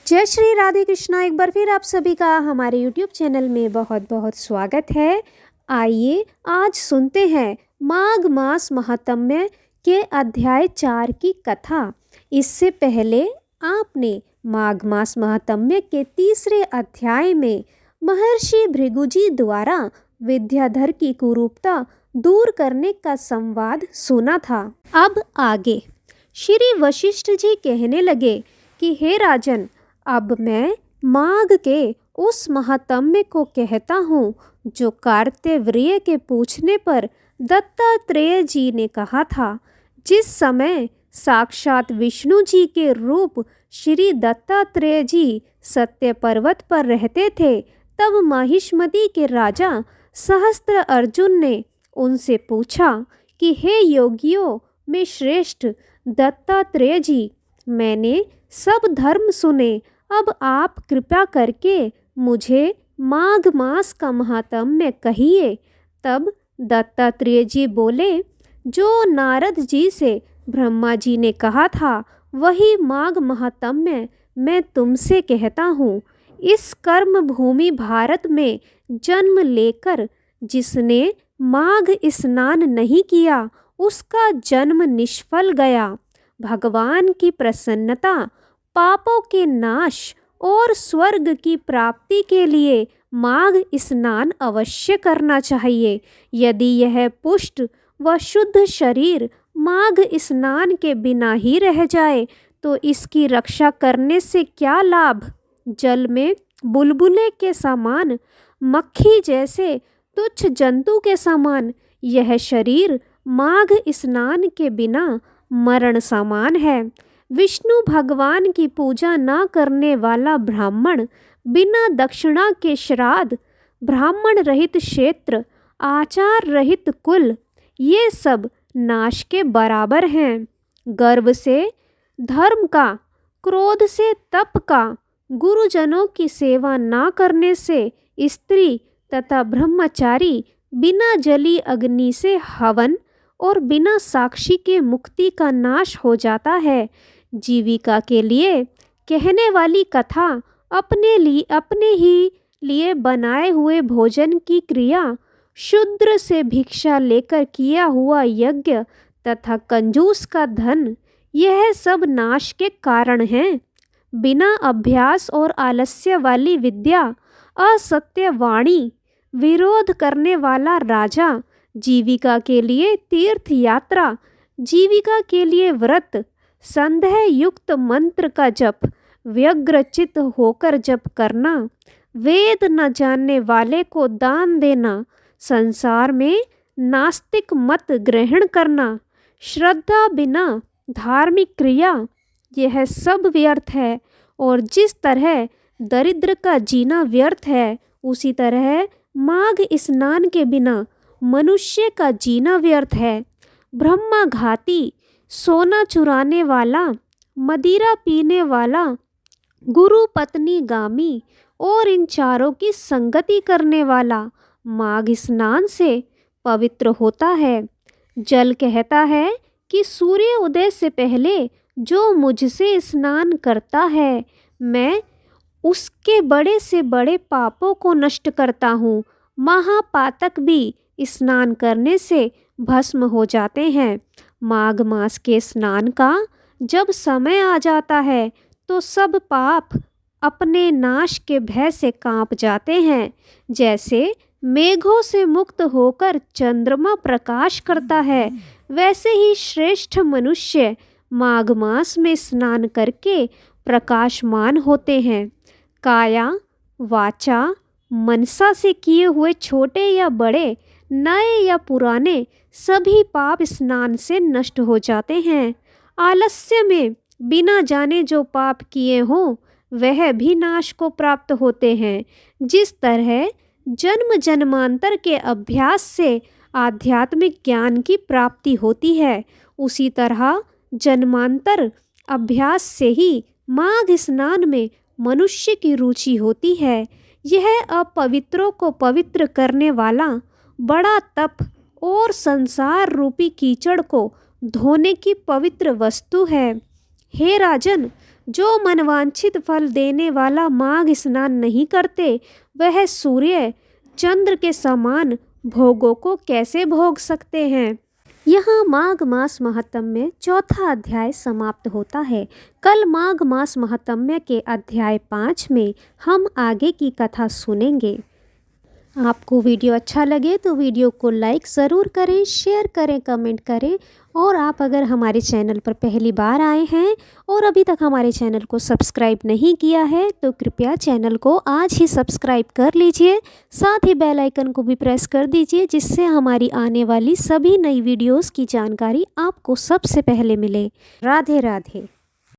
जय श्री राधे कृष्णा। एक बार फिर आप सभी का हमारे YouTube चैनल में बहुत बहुत स्वागत है। आइए आज सुनते हैं माघ मास महात्म्य के अध्याय 4 की कथा। इससे पहले आपने माघ मास महात्म्य के तीसरे अध्याय में महर्षि भृगुजी द्वारा विद्याधर की कुरूपता दूर करने का संवाद सुना था। अब आगे श्री वशिष्ठ जी कहने लगे कि हे राजन, अब मैं माघ के उस महात्म्य को कहता हूँ जो कार्तवीर्य के पूछने पर दत्तात्रेय जी ने कहा था। जिस समय साक्षात विष्णु जी के रूप श्री दत्तात्रेय जी सत्य पर्वत पर रहते थे, तब महिष्मती के राजा सहस्त्र अर्जुन ने उनसे पूछा कि हे योगियों में श्रेष्ठ दत्तात्रेय जी, मैंने सब धर्म सुने, अब आप कृपा करके मुझे माघ मास का महात्म्य कहिए। तब दत्तात्रेय जी बोले, जो नारद जी से ब्रह्मा जी ने कहा था वही माघ महात्म्य मैं तुमसे कहता हूँ। इस कर्म भूमि भारत में जन्म लेकर जिसने माघ स्नान नहीं किया उसका जन्म निष्फल गया। भगवान की प्रसन्नता, पापों के नाश और स्वर्ग की प्राप्ति के लिए माघ स्नान अवश्य करना चाहिए। यदि यह पुष्ट व शुद्ध शरीर माघ स्नान के बिना ही रह जाए तो इसकी रक्षा करने से क्या लाभ। जल में बुलबुले के समान, मक्खी जैसे तुच्छ जंतु के समान यह शरीर माघ स्नान के बिना मरण समान है। विष्णु भगवान की पूजा न करने वाला ब्राह्मण, बिना दक्षिणा के श्राद्ध, ब्राह्मण रहित क्षेत्र, आचार रहित कुल, ये सब नाश के बराबर हैं। गर्व से धर्म का, क्रोध से तप का, गुरुजनों की सेवा न करने से स्त्री तथा ब्रह्मचारी, बिना जली अग्नि से हवन और बिना साक्षी के मुक्ति का नाश हो जाता है। जीविका के लिए कहने वाली कथा, अपने ही लिए बनाए हुए भोजन की क्रिया, शूद्र से भिक्षा लेकर किया हुआ यज्ञ तथा कंजूस का धन, यह सब नाश के कारण हैं। बिना अभ्यास और आलस्य वाली विद्या, असत्य वाणी, विरोध करने वाला राजा, जीविका के लिए तीर्थ यात्रा, जीविका के लिए व्रत, संदेह युक्त मंत्र का जप, व्यग्रचित होकर जप करना, वेद न जानने वाले को दान देना, संसार में नास्तिक मत ग्रहण करना, श्रद्धा बिना धार्मिक क्रिया, यह सब व्यर्थ है। और जिस तरह दरिद्र का जीना व्यर्थ है, उसी तरह माघ स्नान के बिना मनुष्य का जीना व्यर्थ है। ब्रह्मा घाती, सोना चुराने वाला, मदिरा पीने वाला, गुरु पत्नी गामी और इन चारों की संगति करने वाला माघ स्नान से पवित्र होता है। जल कहता है कि सूर्य उदय से पहले जो मुझसे स्नान करता है, मैं उसके बड़े से बड़े पापों को नष्ट करता हूँ। महापातक भी स्नान करने से भस्म हो जाते हैं। माघ मास के स्नान का जब समय आ जाता है तो सब पाप अपने नाश के भय से कांप जाते हैं। जैसे मेघों से मुक्त होकर चंद्रमा प्रकाश करता है, वैसे ही श्रेष्ठ मनुष्य माघ मास में स्नान करके प्रकाशमान होते हैं। काया, वाचा, मनसा से किए हुए छोटे या बड़े, नए या पुराने, सभी पाप स्नान से नष्ट हो जाते हैं। आलस्य में बिना जाने जो पाप किए हों वह भी नाश को प्राप्त होते हैं। जिस तरह जन्म जन्मांतर के अभ्यास से आध्यात्मिक ज्ञान की प्राप्ति होती है, उसी तरह जन्मांतर अभ्यास से ही माघ स्नान में मनुष्य की रुचि होती है। यह अपवित्रों को पवित्र करने वाला बड़ा तप और संसार रूपी कीचड़ को धोने की पवित्र वस्तु है। हे राजन, जो मनवांछित फल देने वाला माघ स्नान नहीं करते, वह सूर्य चंद्र के समान भोगों को कैसे भोग सकते हैं। यहाँ माघ मास महात्म्य चौथा अध्याय समाप्त होता है। कल माघ मास महात्म्य के अध्याय 5 में हम आगे की कथा सुनेंगे। आपको वीडियो अच्छा लगे तो वीडियो को लाइक ज़रूर करें, शेयर करें, कमेंट करें। और आप अगर हमारे चैनल पर पहली बार आए हैं और अभी तक हमारे चैनल को सब्सक्राइब नहीं किया है तो कृपया चैनल को आज ही सब्सक्राइब कर लीजिए। साथ ही बेल आइकन को भी प्रेस कर दीजिए, जिससे हमारी आने वाली सभी नई वीडियोस की जानकारी आपको सबसे पहले मिले। राधे राधे।